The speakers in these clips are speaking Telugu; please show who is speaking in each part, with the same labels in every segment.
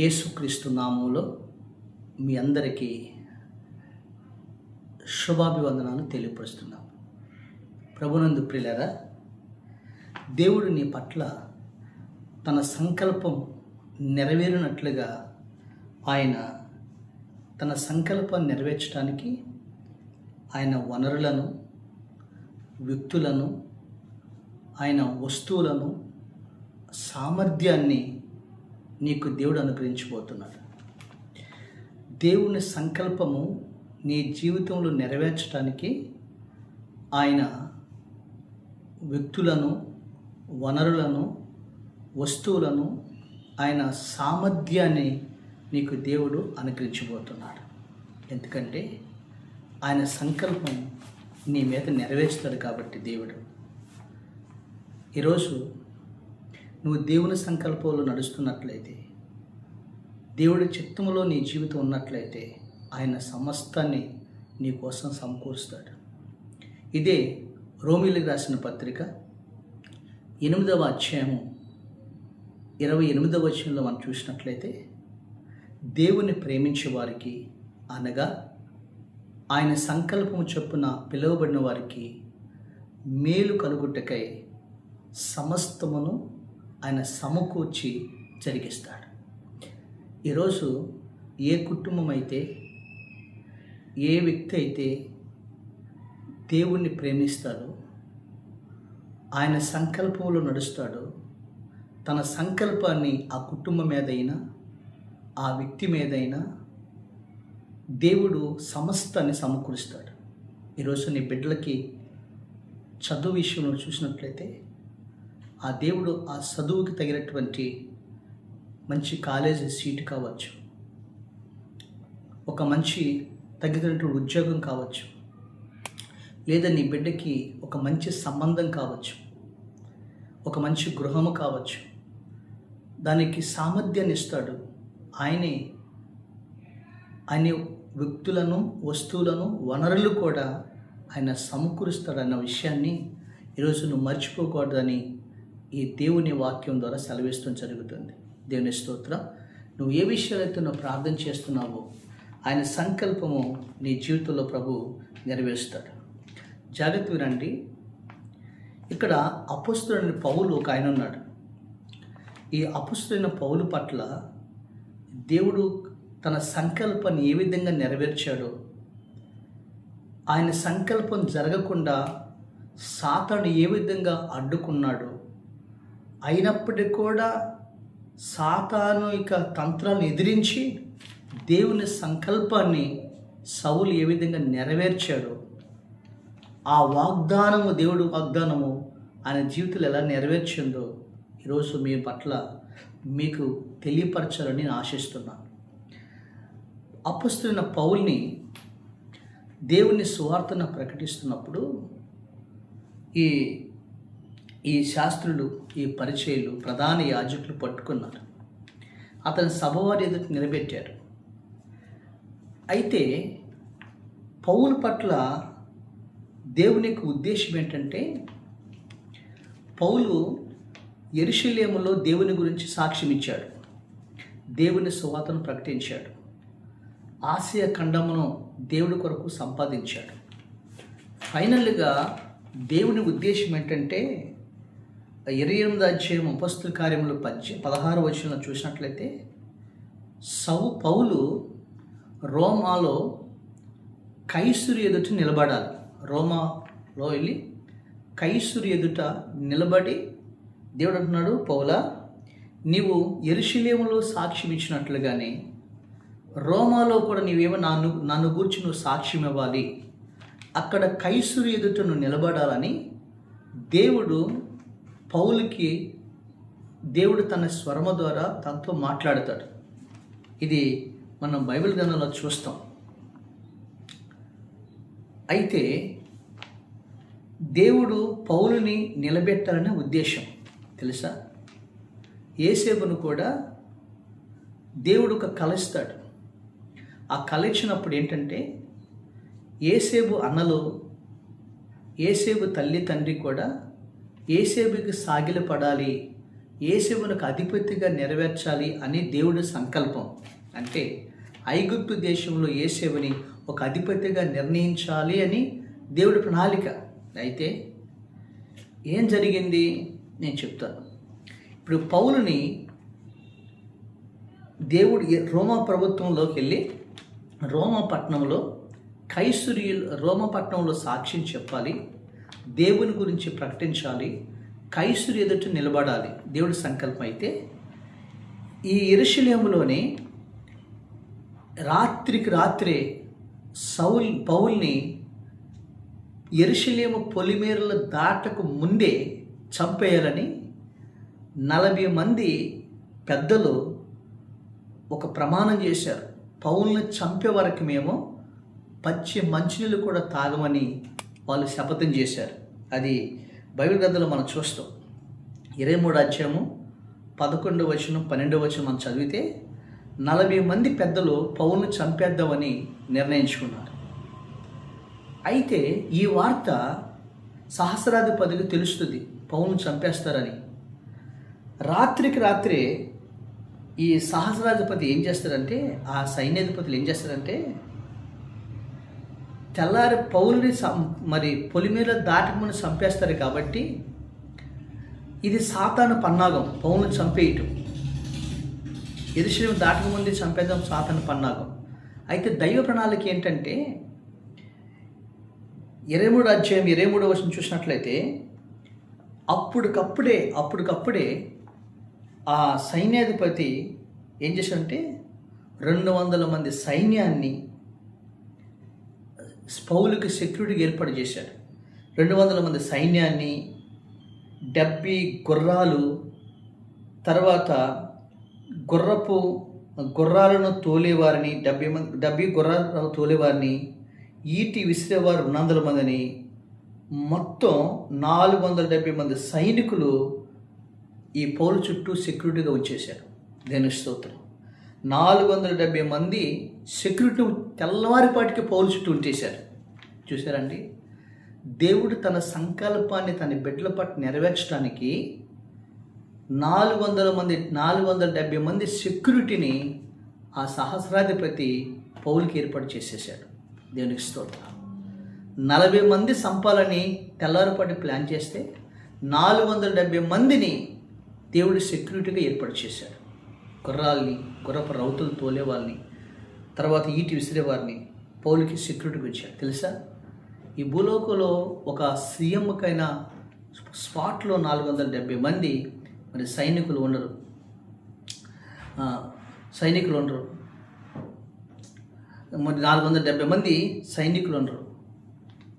Speaker 1: యేసుక్రీస్తు నామములో మీ అందరికీ శుభాభివందనాలు తెలియపరుస్తున్నాం. ప్రభునందు ప్రియులారా, దేవుడు నీ పట్ల తన సంకల్పం నెరవేరినట్లుగా ఆయన తన సంకల్పాన్ని నెరవేర్చడానికి ఆయన వనరులను, వ్యక్తులను, ఆయన వస్తువులను, సామర్థ్యాన్ని నీకు దేవుడు అనుగ్రహించబోతున్నాడు. దేవుని సంకల్పము నీ జీవితంలో నెరవేర్చడానికి ఆయన వ్యక్తులను, వనరులను, వస్తువులను, ఆయన సామర్థ్యాన్ని నీకు దేవుడు అనుగ్రహించబోతున్నాడు. ఎందుకంటే ఆయన సంకల్పం నీ మీద నెరవేర్చుతాడు కాబట్టి దేవుడు. ఈరోజు నువ్వు దేవుని సంకల్పంలో నడుస్తున్నట్లయితే, దేవుడి చిత్తములో నీ జీవితం ఉన్నట్లయితే ఆయన సమస్తాన్ని నీ కోసం సమకూరుస్తాడు. ఇదే రోమీయులకు రాసిన పత్రిక 8వ అధ్యాయము 28వ వచనంలో మనం చూసినట్లయితే, దేవుని ప్రేమించే వారికి అనగా ఆయన సంకల్పము చొప్పున పిలువబడిన వారికి మేలు కలుగుటకై సమస్తమును ఆయన సమకూర్చి జరిగిస్తాడు. ఈరోజు ఏ కుటుంబం అయితే, ఏ వ్యక్తి అయితే దేవుణ్ణి ప్రేమిస్తాడో, ఆయన సంకల్పంలో నడుస్తాడో, తన సంకల్పాన్ని ఆ కుటుంబం మీదైనా, ఆ వ్యక్తి మీదైనా దేవుడు సమస్తాన్ని సమకూరుస్తాడు. ఈరోజు నీ బిడ్డలకి చదువు విషయంలో చూసినట్లయితే, ఆ దేవుడు ఆ చదువుకి తగినటువంటి మంచి కాలేజీ సీటు కావచ్చు, ఒక మంచి తగినటువంటి ఉద్యోగం కావచ్చు, లేదా నీ బిడ్డకి ఒక మంచి సంబంధం కావచ్చు, ఒక మంచి గృహము కావచ్చు, దానికి సామర్థ్యాన్ని ఇస్తాడు. ఆయన వ్యక్తులను, వస్తువులను, వనరులు కూడా ఆయన సమకూరుస్తాడన్న విషయాన్ని ఈరోజు నువ్వు మర్చిపోకూడదని ఈ దేవుని వాక్యం ద్వారా సెలవిస్తూ జరుగుతుంది. దేవుని స్తోత్రం. నువ్వు ఏ విషయాలైతే నువ్వు ప్రార్థన చేస్తున్నావో ఆయన సంకల్పము నీ జీవితంలో ప్రభు నెరవేరుస్తాడు. జాగ్రత్త వినండి. ఇక్కడ అపొస్తలుడైన పౌలు ఒక ఆయన ఉన్నాడు. ఈ అపొస్తలుడైన పౌలు పట్ల దేవుడు తన సంకల్పాన్ని ఏ విధంగా నెరవేర్చాడో, ఆయన సంకల్పం జరగకుండా సాతాను ఏ విధంగా అడ్డుకున్నాడో, అయినప్పటికీ కూడా సాతాను తంత్రాలను ఎదిరించి దేవుని సంకల్పాన్ని సౌలు ఏ విధంగా నెరవేర్చాడో, ఆ వాగ్దానము, దేవుడు వాగ్దానము ఆయన జీవితంలో ఎలా నెరవేర్చిందో ఈరోజు మీ పట్ల మీకు తెలియపరచాలని నేను ఆశిస్తున్నాను. అపొస్తలుడైన పౌలుని దేవుని సువార్తను ప్రకటిస్తున్నప్పుడు ఈ శాస్త్రులు, ఈ పరిచయులు, ప్రధాన యాజకులు పట్టుకున్నారు. అతని సభవారి ఎదుట నిలబెట్టారు. అయితే పౌలు పట్ల దేవునికి ఉద్దేశం ఏంటంటే, పౌలు యెరూషలేములో దేవుని గురించి సాక్ష్యం ఇచ్చాడు, దేవుని సువార్తను ప్రకటించాడు, ఆసియా ఖండమును దేవుడి కొరకు సంపాదించాడు. ఫైనల్గా దేవుని ఉద్దేశం ఏంటంటే, 28వ అధ్యాయం అపొస్తలుల కార్యములు 16వ వచనంలో చూసినట్లయితే, పౌలు రోమాలో కైసరు ఎదుట నిలబడాలి. రోమాలో వెళ్ళి కైసరు ఎదుట నిలబడి దేవుడు అంటున్నాడు, పౌలా, నీవు యెరూషలేములో సాక్ష్యం ఇచ్చినట్లుగానే రోమాలో కూడా నీవేమో నన్ను గూర్చి నువ్వు సాక్ష్యం ఇవ్వాలి, అక్కడ కైసరు ఎదుట నువ్వు నిలబడాలని దేవుడు తన స్వరము ద్వారా తనతో మాట్లాడతాడు. ఇది మనం బైబిల్ గ్రంథంలో చూస్తాం. అయితే దేవుడు పౌలుని నిలబెట్టాలనే ఉద్దేశం తెలుసా? యేసేపును కూడా దేవుడు ఒక కల ఇస్తాడు. ఆ కల ఇచ్చినప్పుడు ఏంటంటే, యేసేపు అన్నలు, యేసేపు తల్లి తండ్రి కూడా యేసేపుకి సాగిలపడాలి, యేసేపునకు అధిపతిగా నెరవేర్చాలి అని దేవుడి సంకల్పం. అంటే ఐగుప్తు దేశంలో యేసేపుని ఒక అధిపతిగా నిర్ణయించాలి అని దేవుడి ప్రణాళిక. అయితే ఏం జరిగింది నేను చెప్తాను. ఇప్పుడు పౌలుని దేవుడు రోమా ప్రభుత్వంలోకి వెళ్ళి రోమపట్నంలో రోమపట్నంలో సాక్ష్యం చెప్పాలి, దేవుని గురించి ప్రకటించాలి, కైసరు ఎదుట నిలబడాలి, దేవుడి సంకల్పం. అయితే ఈ యెరూషలేములోనే రాత్రికి రాత్రే పౌల్ని యెరూషలేము పొలిమేరలు దాటకు ముందే చంపేయాలని 40 మంది పెద్దలు ఒక ప్రమాణం చేశారు. పౌల్ని చంపే వరకు మేము పచ్చి మంచినీళ్ళు కూడా తాగమని వాళ్ళు శపథం చేశారు. అది బైబిల్ గ్రంథంలో మనం చూస్తాం. 23 అధ్యాయము 11వ వచనం 12వ వచనం మనం చదివితే 40 మంది పెద్దలు పౌల్ని చంపేద్దామని నిర్ణయించుకున్నారు. అయితే ఈ వార్త సహస్రాధిపతికి తెలుస్తుంది, పౌల్ని చంపేస్తారని. రాత్రికి రాత్రే ఈ సహస్రాధిపతి ఏం చేస్తారంటే, ఆ సైన్యాధిపతులు ఏం చేస్తారంటే, తెల్లారి పౌలుని మరి పొలిమేర దాటకముని చంపేస్తారు. కాబట్టి ఇది సాతాను పన్నాగం, పౌలుని చంపేయటం. యెరూషలేము దాటకముందే చంపేద్దాం, సాతాను పన్నాగం. అయితే దైవ ప్రణాళిక ఏంటంటే 23 అధ్యాయం 23వ వచనం చూసినట్లయితే అప్పటికప్పుడే ఆ సైన్యాధిపతి ఏం చేశాడంటే 200 మంది సైన్యాన్ని పౌలుకి సెక్యూరిటీకి ఏర్పాటు చేశాడు. 200 మంది సైన్యాన్ని, 70 గుర్రాలు, తర్వాత గుర్రాలను తోలేవారిని 70 గుర్రాలను తోలేవారిని, ఈటి విసిరేవారు 200 మందిని, మొత్తం 470 మంది సైనికులు ఈ పౌలు చుట్టూ సెక్యూరిటీగా ఉంచేశారు. దేని స్తోత్రం. 470 మంది సెక్యూరిటీ తెల్లవారిపాటికి పౌలు చుట్టూ ఉంచేశారు. చూశారండి, దేవుడు తన సంకల్పాన్ని తన బిడ్డల పట్ల నెరవేర్చడానికి 470 మంది సెక్యూరిటీని ఆ సహస్రాధిపతి పౌలుకి ఏర్పాటు చేసేసాడు. దేవునికి స్తోత్రం. 40 మంది సంపాలని తెల్లారిపాటి ప్లాన్ చేస్తే 470 మందిని దేవుడు సెక్యూరిటీగా ఏర్పాటు చేశాడు. గుర్రపు రౌతులు తోలే వాళ్ళని, తర్వాత ఈటి విసిరేవారిని పౌలుకి సెక్యూరిటీకి వచ్చాడు. తెలుసా, ఈ భూలోకంలో ఒక సీఎంకైన స్పాట్లో 470 మంది మరి సైనికులు ఉండరు. మరి 470 మంది సైనికులు ఉండరు.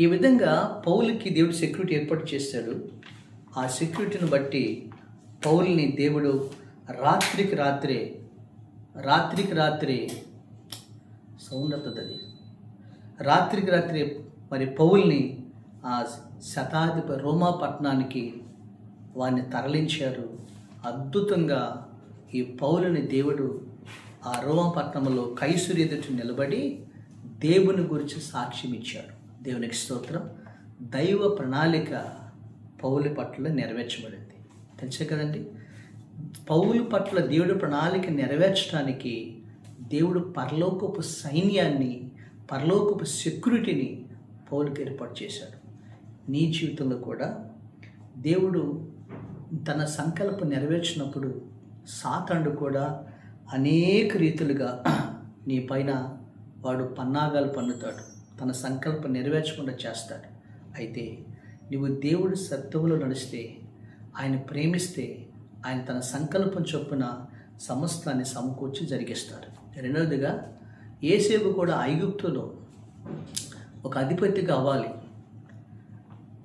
Speaker 1: ఈ విధంగా పౌలుకి దేవుడు సెక్యూరిటీ ఏర్పాటు చేశాడు. ఆ సెక్యూరిటీని బట్టి పౌలుని దేవుడు రాత్రికి రాత్రే సౌండ్ అవుతుంది, అది రాత్రికి రాత్రే మరి పౌల్ని ఆ శతాధిపతి రోమా పట్టణానికి వారిని తరలించారు. అద్భుతంగా ఈ పౌలుని దేవుడు ఆ రోమా పట్టణంలో కైసరు ఎదుట నిలబడి దేవుని గురించి సాక్ష్యం ఇచ్చాడు. దేవునికి స్తోత్రం. దైవ ప్రణాళిక పౌలు పట్ల నెరవేర్చబడింది. తెలుసే కదండి, పౌలు పట్ల దేవుడి ప్రణాళిక నెరవేర్చడానికి దేవుడు పరలోకపు సైన్యాన్ని, పరలోకపు సెక్యూరిటీని పౌలుకి ఏర్పాటు చేశాడు. నీ జీవితంలో కూడా దేవుడు తన సంకల్పం నెరవేర్చినప్పుడు సాతానుడు కూడా అనేక రీతులుగా నీ పైన వాడు పన్నాగాలు పన్నుతాడు, తన సంకల్పం నెరవేర్చకుండా చేస్తాడు. అయితే నువ్వు దేవుడి సత్యంలో నడిస్తే, ఆయన ప్రేమిస్తే, ఆయన తన సంకల్పం చొప్పున సమస్తాన్ని సమకూర్చి జరిగిస్తాడు. రెండవదిగా యేసేపు కూడా ఐగుప్తులో ఒక అధిపతిగా అవ్వాలి.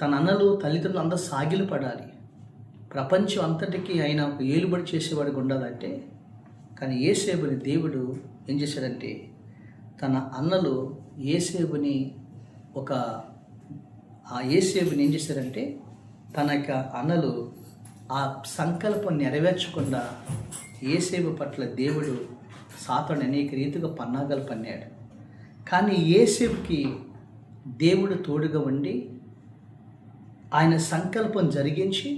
Speaker 1: తన అన్నలు తల్లిదండ్రులు అందరూ సాగిలు పడాలి. ప్రపంచం అంతటికీ ఆయన ఒక ఏలుబడి చేసేవాడికి ఉండాలంటే, కానీ యేసేపుని దేవుడు ఏం చేశాడంటే, తన అన్నలు యేసేపుని ఏం చేశారంటే, తన యొక్క అన్నలు ఆ సంకల్పం నెరవేర్చకుండా యేసేపు పట్ల దేవుడు సాతాను అనేక రీతిగా పన్నాగాలు పన్నాడు. కానీ యేసేపుకి దేవుడు తోడుగా ఉండి ఆయన సంకల్పం జరిగించి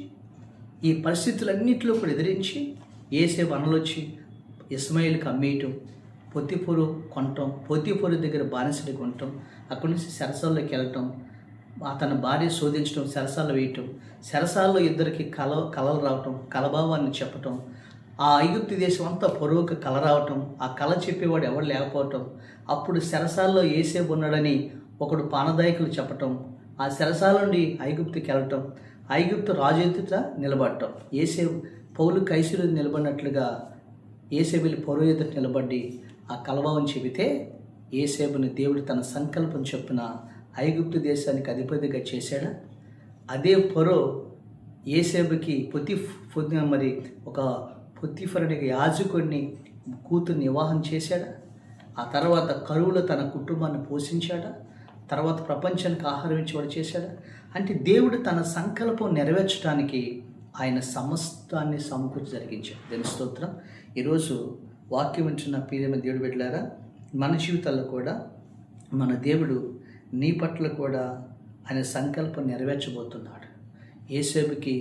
Speaker 1: ఈ పరిస్థితులన్నింటిలో కూడా ఎదిరించి యోసేపు అనలొచ్చి ఇష్మాయేలుకి అమ్మేయటం, పొత్తిఫోరు కొనటం, పొత్తిఫోరు దగ్గర బానిసలు కొనటం, అక్కడి నుంచి చెరసాల్లోకి వెళ్ళటం, తన భార్య శోధించడం, చెరసాల్లో వేయటం, చెరసాల్లో ఇద్దరికి కలలు రావటం, కలభావాన్ని చెప్పటం, ఆ ఐగుప్తు దేశం అంతా పొరుగుకి కల రావటం, ఆ కళ చెప్పేవాడు ఎవరు లేకపోవటం, అప్పుడు చెరసాల్లో యోసేపు ఉన్నాడని ఒకడు పానదాయకులు చెప్పటం, ఆ చెరసాల నుండి ఐగుప్తుకి వెళ్ళటం, ఐగుప్తు రాజు ఎదుట నిలబడటం, యోసేపు పౌలు కైసరు నిలబడినట్లుగా యోసేపు వెళ్ళి ఫరో ఎదుట నిలబడి ఆ కలభావం చెబితే యోసేపుని దేవుడు తన సంకల్పం చొప్పున ఐగుప్తు దేశానికి అధిపతిగా చేశాడా? అదే ఫరో యోసేపుకి మరి ఒక పొత్తిఫరుడికి యాజకుడిని కూతుర్ని వివాహం చేశాడా? ఆ తర్వాత కరువులో తన కుటుంబాన్ని పోషించాడా? తర్వాత ప్రపంచానికి ఆహారం ఇచ్చేవాడు చేశాడా? అంటే దేవుడు తన సంకల్పం నెరవేర్చడానికి ఆయన సమస్తాన్ని సమకూర్చి జరిగించాడు. దేవుని స్తోత్రం. ఈరోజు వాక్యం వింటున్న ప్రియమైన దేవుడు బిడ్డలారా, మన జీవితాల్లో కూడా మన దేవుడు నీ పట్ల కూడా ఆయన సంకల్పం నెరవేర్చబోతున్నాడు. యోసేపుకి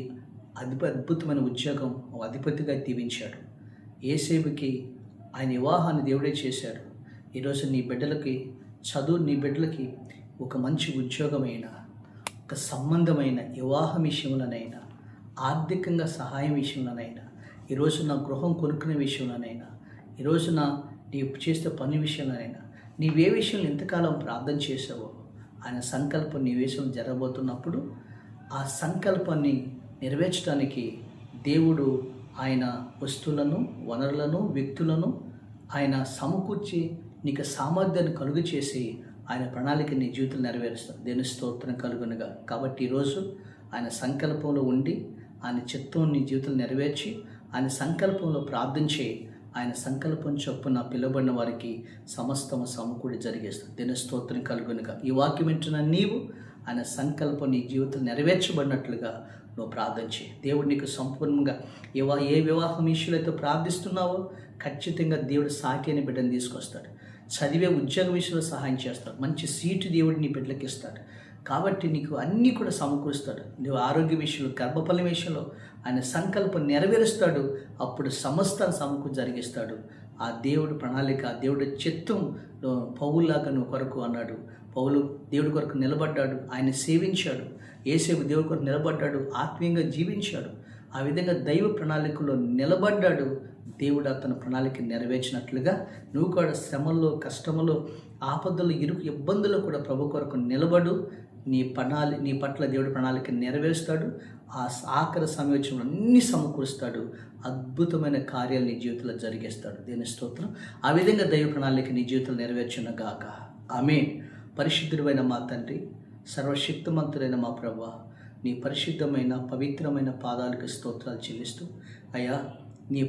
Speaker 1: అద్భుతమైన ఉద్యోగం అధిపతిగా దీవించాడు. యోసేపుకి ఆయన వివాహాన్ని దేవుడే చేశాడు. ఈరోజు నీ బిడ్డలకి చదువు, నీ బిడ్డలకి ఒక మంచి ఉద్యోగమైన, ఒక సంబంధమైన వివాహం విషయంలోనైనా, ఆర్థికంగా సహాయం విషయంలోనైనా, ఈరోజు నా గృహం కొనుక్కునే విషయంలోనైనా, ఈరోజు నీవు చేసే పని విషయంలోనైనా, నీవే విషయంలో ఎంతకాలం ప్రార్థన చేసావో ఆయన సంకల్పం నీ విషయం జరగబోతున్నప్పుడు ఆ సంకల్పాన్ని నెరవేర్చడానికి దేవుడు ఆయన వస్తువులను, వనరులను, వ్యక్తులను ఆయన సమకూర్చి నీకు సామర్థ్యాన్ని కలుగు చేసి ఆయన ప్రణాళిక నీ జీవితం నెరవేరుస్తాడు. దేవుని స్తోత్రం కలుగునుగా. కాబట్టి ఈరోజు ఆయన సంకల్పంలో ఉండి ఆయన చిత్తం నీ జీవితం నెరవేర్చి ఆయన సంకల్పంలో ప్రార్థించి ఆయన సంకల్పం చొప్పున పిలువబడిన వారికి సమస్తము సమకూడి జరిగేస్తుంది. దేవుని స్తోత్రం కలుగునుగా. ఈ వాక్యం వింటున్న నీవు ఆయన సంకల్పం నీ జీవితం నెరవేర్చబడినట్లుగా నువ్వు ప్రార్థించి దేవుడు నీకు సంపూర్ణంగా ఏ వివాహం విషయంలో అయితే ప్రార్థిస్తున్నావో ఖచ్చితంగా దేవుడు సాటి అని బిడ్డను తీసుకొస్తాడు. చదివే ఉద్యోగ విషయంలో సహాయం చేస్తాడు. మంచి సీటు దేవుడు నీ బిడ్డలకి ఇస్తాడు. కాబట్టి నీకు అన్నీ కూడా సమకూరుస్తాడు. నువ్వు ఆరోగ్య విషయంలో, గర్భఫలం విషయంలో ఆయన సంకల్పం నెరవేరుస్తాడు. అప్పుడు సమస్తాన్ని సమకూర్చి జరిగిస్తాడు. ఆ దేవుడు ప్రణాళిక, ఆ దేవుడి చిత్తం పౌలులాగా నువ్వు కొరకు అన్నాడు. పౌలు దేవుడి కొరకు నిలబడ్డాడు, ఆయన సేవించాడు. యోసేపు దేవుడి కొరకు నిలబడ్డాడు, ఆత్మీయంగా జీవించాడు. ఆ విధంగా దైవ ప్రణాళికలో నిలబడ్డాడు. దేవుడు అతని ప్రణాళిక నెరవేర్చినట్లుగా నువ్వు కూడా శ్రమల్లో, కష్టములో, ఆపదలు, ఇరుకు ఇబ్బందులు కూడా ప్రభు కొరకు నిలబడు. నీ పట్ల దేవుడి ప్రణాళిక నెరవేరుస్తాడు. ఆ ఆఖరి సమయోచనలో అన్ని సమకూరుస్తాడు. అద్భుతమైన కార్యాలు నీ జీవితంలో జరిగేస్తాడు. దేవుని స్తోత్రం. ఆ విధంగా దైవ ప్రణాళిక నీ జీవితంలో నెరవేర్చునగాక. ఆమేన్. పరిశుద్ధుడైన మా తండ్రి, సర్వశక్తిమంతుడైన మా ప్రభువా, నీ పరిశుద్ధమైన పవిత్రమైన పాదాలకు స్తోత్రాలు చెల్లిస్తూ అయ్యా నీ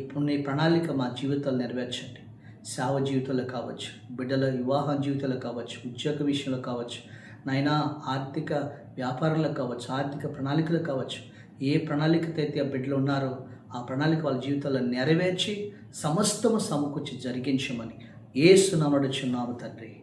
Speaker 1: ప్రణాళిక మా జీవితాలు నెరవేర్చండి. సేవ జీవితంలో కావచ్చు, బిడ్డల వివాహ జీవితంలో కావచ్చు, ఉద్యోగ విషయంలో కావచ్చు, నాయనా ఆర్థిక వ్యాపారంలో కావచ్చు, ఆర్థిక ప్రణాళికలు కావచ్చు, ఏ ప్రణాళికతో అయితే ఆ బిడ్డలు ఉన్నారో ఆ ప్రణాళిక వాళ్ళ జీవితాల్లో నెరవేర్చి సమస్తము సమకూర్చి జరిగించమని యేసు నామమున అడుగుచున్నాము తండ్రి.